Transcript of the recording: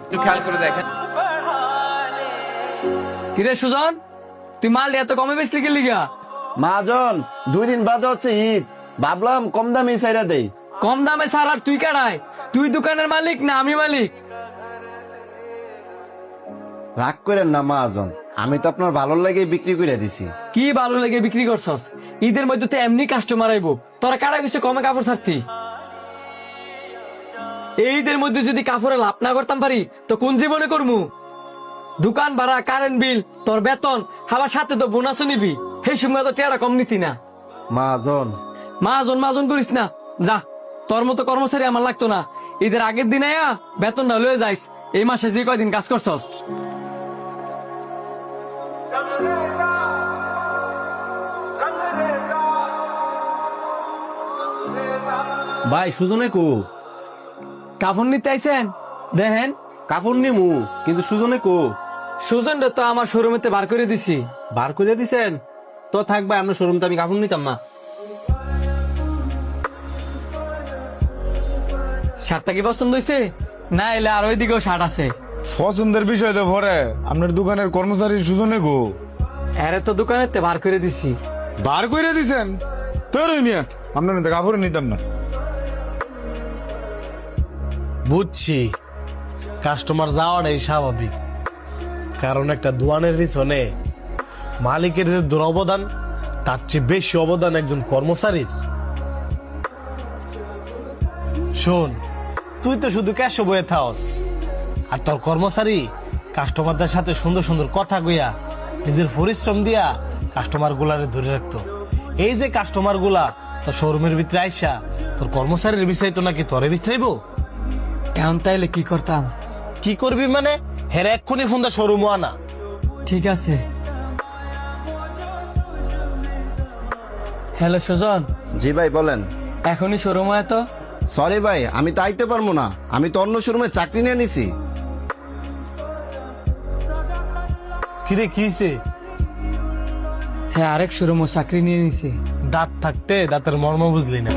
একটু খেয়াল করে দেখেন। কিরে সুজন, তুই মাল এত কমে বেচলি গেলি গা? মহাজন 2 দিন বাদে হচ্ছে ঈদ, ভাবলাম কম দামে সাইরা দেই। কম দামে ছাড় আর তুই কাড়ায়? তুই দোকানের মালিক না আমি মালিক? রাগ করেন না মহাজন, আমি তো আপনার ভালো লাগে বিক্রি করে দিছি। কি ভালো লেগে বিক্রি করছস? ঈদের মধ্যে তো এমনি কাস্টমার আইবো, তোরা কাড়া গেছে কমে কাপড় ছাড়তি। এই ঈদের মধ্যে যদি কাপড়ে লাভ না করতাম পারি তো কোন জীবনে করমু? দোকান ভাড়া, কারেন্ট বিল, তোর বেতন, আবার সাথে তো বোনাসও নিবি। সেই সময় তো টেয়ারা কম নিতি না। মহাজন মাজন করিস না, যা। তোর মতো কর্মচারী আমার লাগতো না। ঈদের আগের দিন আয়া বেতনটা লয়ে যাইস। এই মাসে যে কয়দিন কাজ করছস। ভাই সুজনে কো? কাপড় নিতে আইছেন? দেখেন, কাপড় নিমু, কিন্তু সুজনে কো? সুজন তো আমার শোরুমেতে বার করে দিছি। বার করে দিছেন? তো থাক ভাই, আপনার শোরুম তো আমি কাপড় নিতাম না। শার্টটা কি পছন্দ হয়েছে? না এলে আর ওইদিকেও শার্ট আছে। পছন্দের বিষয় তো ভরে আপনার দোকানের কর্মচারী সুজনে গো। এরে তো দোকানেতে বার করে দিছি। বার করে দিছেন? তোর মিয়া আপনার কাপড় নিতাম না। বুঝছি, কাস্টমার যাওয়াটাই স্বাভাবিক, কারণ একটা দোকানের পিছনে মালিকের যে দুরবদান, তার চেয়ে বেশি অবদান একজন কর্মচারীর। শোন, তুই তো শুধু ক্যাশ বয়ে থাকস, আর তোর কর্মচারী কাস্টমারদের সাথে সুন্দর সুন্দর কথা কইয়া নিজের পরিশ্রম দিয়া কাস্টমার গুলারে ধরে রাখতো। এই যে কাস্টমার গুলা তোর শোরুমের ভিতরে আইসা তোর কর্মচারীর বিষয় তো নাকি তোরে বিশ্রাইব। এখন তাইলে কি করতাম? কি করবি মানে? হেরে এক্ষুনি ফোনটা শোরুম আনা। ঠিক আছে। হ্যালো সুজন, জি ভাই বলেন। এখনই শোরুম হয় তো? সরি ভাই, আমি তো আইতে পারবো না, আমি তো অন্য শোরুমে চাকরি নিয়ে নিছি। কিরে কিছে? হ্যাঁ, আরেক শোরুমও চাকরি নিয়ে নিছি। দাঁত থাকতে দাঁতের মর্ম বুঝলি না।